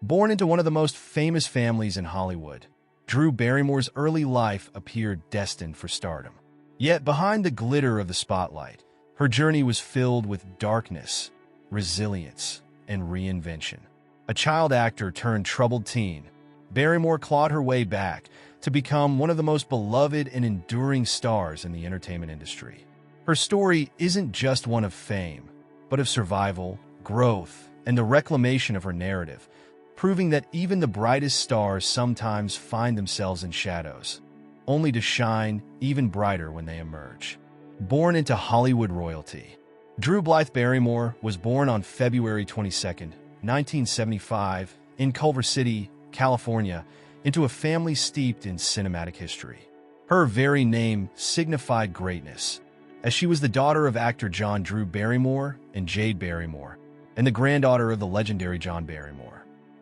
Born into one of the most famous families in Hollywood, Drew Barrymore's early life appeared destined for stardom. Yet behind the glitter of the spotlight, her journey was filled with darkness, resilience, and reinvention. A child actor turned troubled teen, Barrymore clawed her way back to become one of the most beloved and enduring stars in the entertainment industry. Her story isn't just one of fame, but of survival, growth, and the reclamation of her narrative, proving that even the brightest stars sometimes find themselves in shadows, only to shine even brighter when they emerge. Born into Hollywood royalty, Drew Blythe Barrymore was born on February 22, 1975, in Culver City, California, into a family steeped in cinematic history. Her very name signified greatness, as she was the daughter of actor John Drew Barrymore and Jade Barrymore, and the granddaughter of the legendary John Barrymore.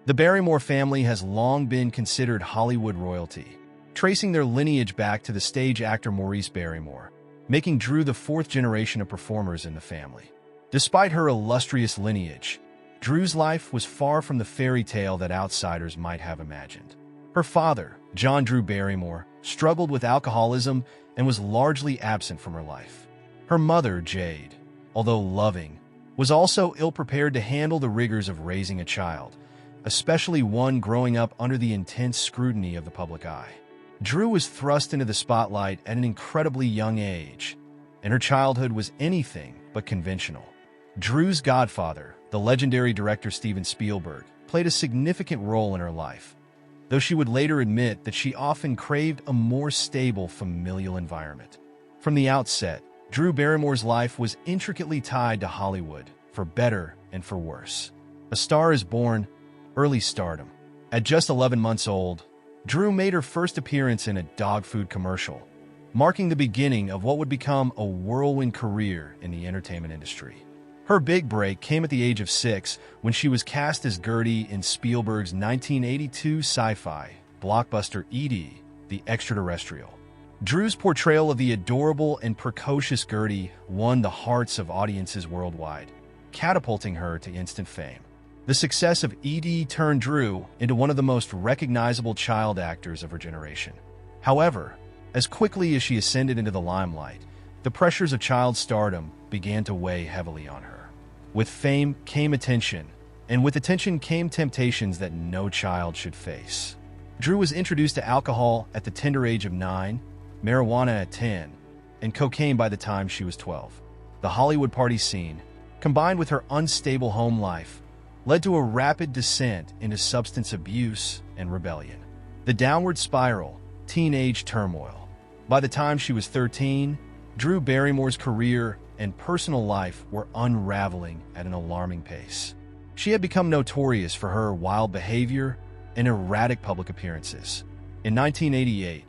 The Barrymore family has long been considered Hollywood royalty, tracing their lineage back to the stage actor Maurice Barrymore, making Drew the fourth generation of performers in the family. Despite her illustrious lineage, Drew's life was far from the fairy tale that outsiders might have imagined. Her father, John Drew Barrymore, struggled with alcoholism and was largely absent from her life. Her mother, Jade, although loving, was also ill-prepared to handle the rigors of raising a child, especially one growing up under the intense scrutiny of the public eye. Drew was thrust into the spotlight at an incredibly young age, and her childhood was anything but conventional. Drew's godfather, the legendary director Steven Spielberg, played a significant role in her life, though she would later admit that she often craved a more stable, familial environment. From the outset, Drew Barrymore's life was intricately tied to Hollywood, for better and for worse. A Star is Born, early stardom. At just 11 months old, Drew made her first appearance in a dog food commercial, marking the beginning of what would become a whirlwind career in the entertainment industry. Her big break came at the age of 6 when she was cast as Gertie in Spielberg's 1982 sci-fi blockbuster E.T., the Extraterrestrial. Drew's portrayal of the adorable and precocious Gertie won the hearts of audiences worldwide, catapulting her to instant fame. The success of E.T. turned Drew into one of the most recognizable child actors of her generation. However, as quickly as she ascended into the limelight, the pressures of child stardom began to weigh heavily on her. With fame came attention, and with attention came temptations that no child should face. Drew was introduced to alcohol at the tender age of 9, marijuana at 10, and cocaine by the time she was 12. The Hollywood party scene, combined with her unstable home life, led to a rapid descent into substance abuse and rebellion. The downward spiral, teenage turmoil. By the time she was 13, Drew Barrymore's career and personal life were unraveling at an alarming pace. She had become notorious for her wild behavior and erratic public appearances. In 1988,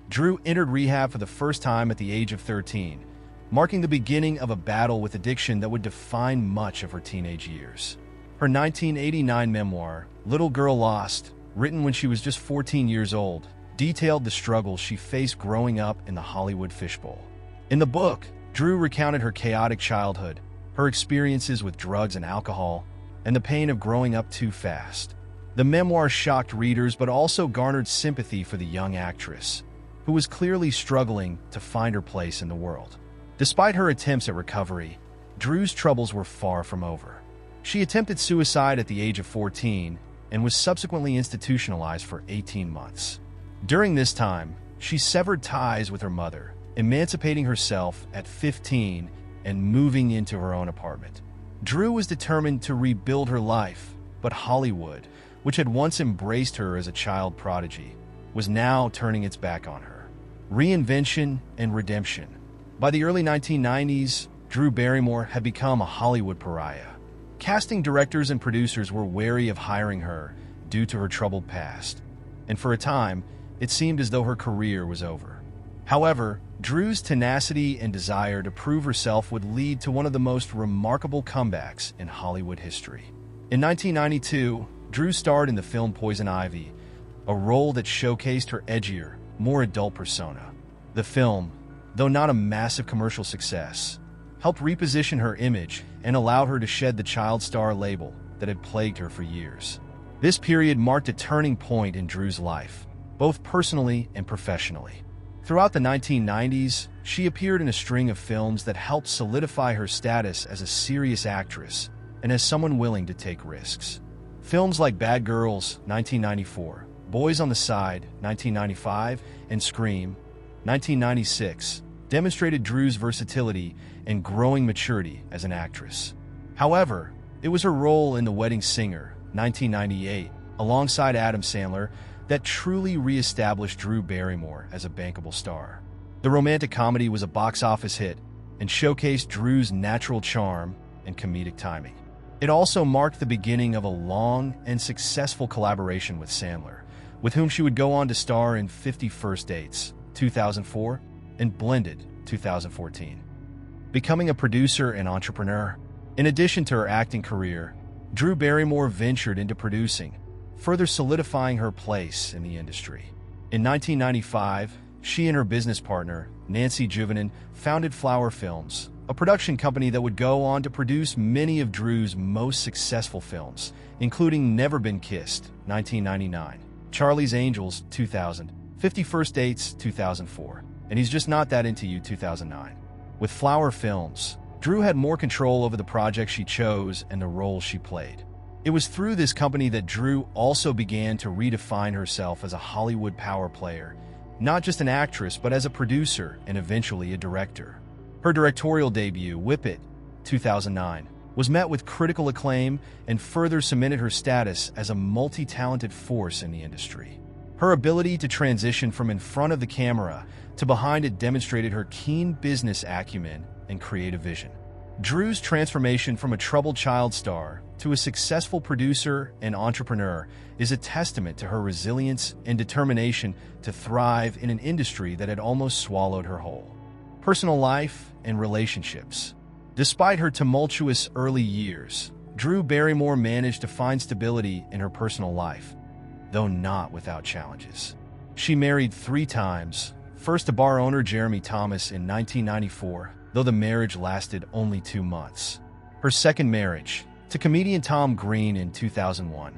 Drew entered rehab for the first time at the age of 13, marking the beginning of a battle with addiction that would define much of her teenage years. Her 1989 memoir, Little Girl Lost, written when she was just 14 years old, detailed the struggles she faced growing up in the Hollywood fishbowl. In the book, Drew recounted her chaotic childhood, her experiences with drugs and alcohol, and the pain of growing up too fast. The memoir shocked readers but also garnered sympathy for the young actress, who was clearly struggling to find her place in the world. Despite her attempts at recovery, Drew's troubles were far from over. She attempted suicide at the age of 14 and was subsequently institutionalized for 18 months. During this time, she severed ties with her mother, emancipating herself at 15 and moving into her own apartment. Drew was determined to rebuild her life, but Hollywood, which had once embraced her as a child prodigy, was now turning its back on her. Reinvention and redemption. By the early 1990s, Drew Barrymore had become a Hollywood pariah. Casting directors and producers were wary of hiring her due to her troubled past, and for a time, it seemed as though her career was over. However, Drew's tenacity and desire to prove herself would lead to one of the most remarkable comebacks in Hollywood history. In 1992, Drew starred in the film Poison Ivy, a role that showcased her edgier, more adult persona. The film, though not a massive commercial success, helped reposition her image and allowed her to shed the child star label that had plagued her for years. This period marked a turning point in Drew's life, both personally and professionally. Throughout the 1990s, she appeared in a string of films that helped solidify her status as a serious actress and as someone willing to take risks. Films like Bad Girls, 1994, Boys on the Side, 1995, and Scream, 1996, demonstrated Drew's versatility and growing maturity as an actress. However, it was her role in The Wedding Singer, 1998, alongside Adam Sandler, that truly re-established Drew Barrymore as a bankable star. The romantic comedy was a box office hit and showcased Drew's natural charm and comedic timing. It also marked the beginning of a long and successful collaboration with Sandler, with whom she would go on to star in 50 First Dates, 2004, and Blended, 2014. Becoming a producer and entrepreneur, in addition to her acting career, Drew Barrymore ventured into producing, further solidifying her place in the industry. In 1995, she and her business partner, Nancy Juvenin, founded Flower Films, a production company that would go on to produce many of Drew's most successful films, including Never Been Kissed, 1999, Charlie's Angels, 2000, 50 First Dates, 2004, and He's Just Not That Into You, 2009. With Flower Films, Drew had more control over the projects she chose and the roles she played. It was through this company that Drew also began to redefine herself as a Hollywood power player, not just an actress, but as a producer and eventually a director. Her directorial debut, Whip It, 2009, was met with critical acclaim and further cemented her status as a multi-talented force in the industry. Her ability to transition from in front of the camera to behind it demonstrated her keen business acumen and creative vision. Drew's transformation from a troubled child star to a successful producer and entrepreneur is a testament to her resilience and determination to thrive in an industry that had almost swallowed her whole. Personal life and relationships. Despite her tumultuous early years, Drew Barrymore managed to find stability in her personal life, though not without challenges. She married 3 times, first to bar owner Jeremy Thomas in 1994, though the marriage lasted only 2 months. Her second marriage, to comedian Tom Green in 2001,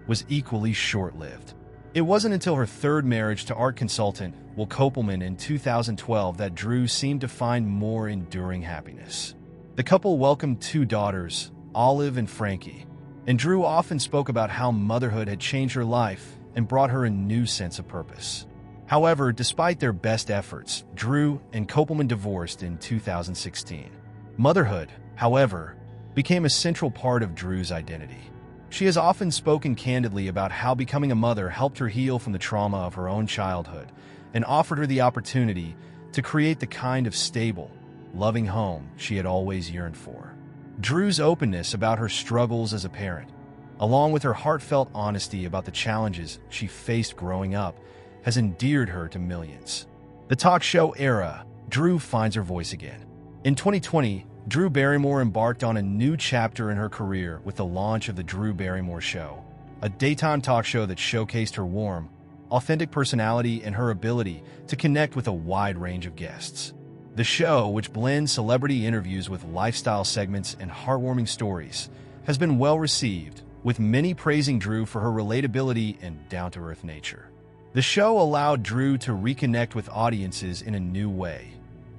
was equally short-lived. It wasn't until her third marriage to art consultant Will Kopelman in 2012 that Drew seemed to find more enduring happiness. The couple welcomed 2 daughters, Olive and Frankie, and Drew often spoke about how motherhood had changed her life and brought her a new sense of purpose. However, despite their best efforts, Drew and Kopelman divorced in 2016. Motherhood, however, became a central part of Drew's identity. She has often spoken candidly about how becoming a mother helped her heal from the trauma of her own childhood and offered her the opportunity to create the kind of stable, loving home she had always yearned for. Drew's openness about her struggles as a parent, along with her heartfelt honesty about the challenges she faced growing up, has endeared her to millions. The talk show era, Drew finds her voice again. In 2020, Drew Barrymore embarked on a new chapter in her career with the launch of The Drew Barrymore Show, a daytime talk show that showcased her warm, authentic personality and her ability to connect with a wide range of guests. The show, which blends celebrity interviews with lifestyle segments and heartwarming stories, has been well received, with many praising Drew for her relatability and down-to-earth nature. The show allowed Drew to reconnect with audiences in a new way,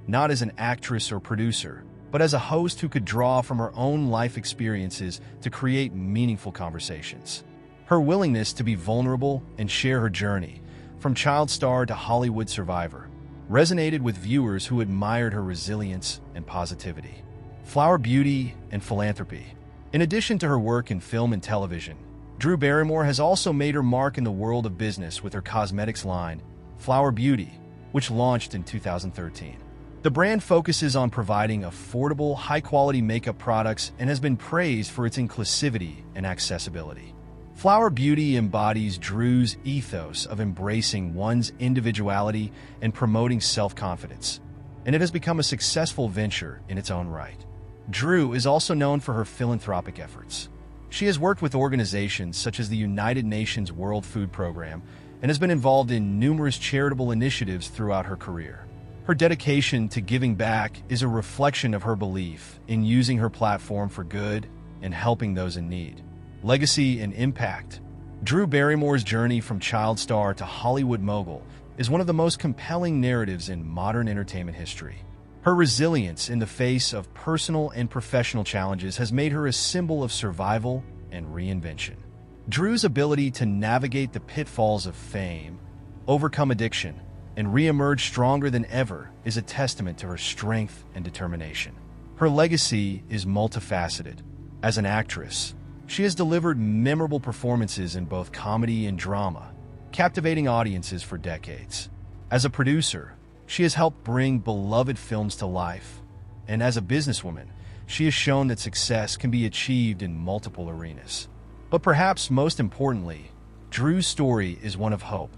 not as an actress or producer, but as a host who could draw from her own life experiences to create meaningful conversations. Her willingness to be vulnerable and share her journey, from child star to Hollywood survivor, resonated with viewers who admired her resilience and positivity. Flower beauty and philanthropy. In addition to her work in film and television, Drew Barrymore has also made her mark in the world of business with her cosmetics line, Flower Beauty, which launched in 2013. The brand focuses on providing affordable, high-quality makeup products and has been praised for its inclusivity and accessibility. Flower Beauty embodies Drew's ethos of embracing one's individuality and promoting self-confidence, and it has become a successful venture in its own right. Drew is also known for her philanthropic efforts. She has worked with organizations such as the United Nations World Food Program and has been involved in numerous charitable initiatives throughout her career. Her dedication to giving back is a reflection of her belief in using her platform for good and helping those in need. Legacy and impact. Drew Barrymore's journey from child star to Hollywood mogul is one of the most compelling narratives in modern entertainment history. Her resilience in the face of personal and professional challenges has made her a symbol of survival and reinvention. Drew's ability to navigate the pitfalls of fame, overcome addiction, and reemerge stronger than ever is a testament to her strength and determination. Her legacy is multifaceted. As an actress, she has delivered memorable performances in both comedy and drama, captivating audiences for decades. As a producer, she has helped bring beloved films to life. And as a businesswoman, she has shown that success can be achieved in multiple arenas. But perhaps most importantly, Drew's story is one of hope.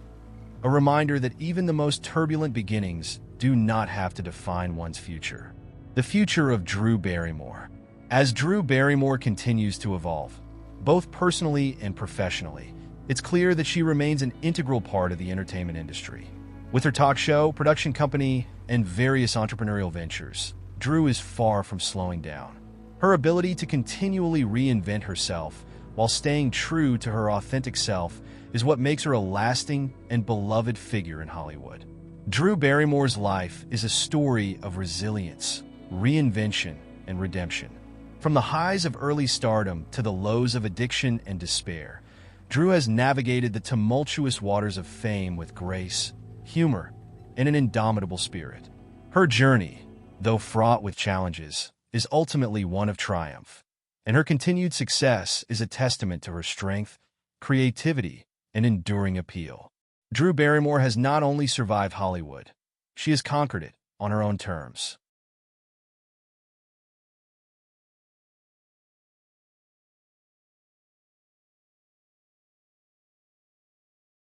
A reminder that even the most turbulent beginnings do not have to define one's future. The future of Drew Barrymore. As Drew Barrymore continues to evolve, both personally and professionally, it's clear that she remains an integral part of the entertainment industry. With her talk show, production company, and various entrepreneurial ventures, Drew is far from slowing down. Her ability to continually reinvent herself while staying true to her authentic self is what makes her a lasting and beloved figure in Hollywood. Drew Barrymore's life is a story of resilience, reinvention, and redemption. From the highs of early stardom to the lows of addiction and despair, Drew has navigated the tumultuous waters of fame with grace, humor, and an indomitable spirit. Her journey, though fraught with challenges, is ultimately one of triumph, and her continued success is a testament to her strength, creativity, and enduring appeal. Drew Barrymore has not only survived Hollywood, she has conquered it on her own terms.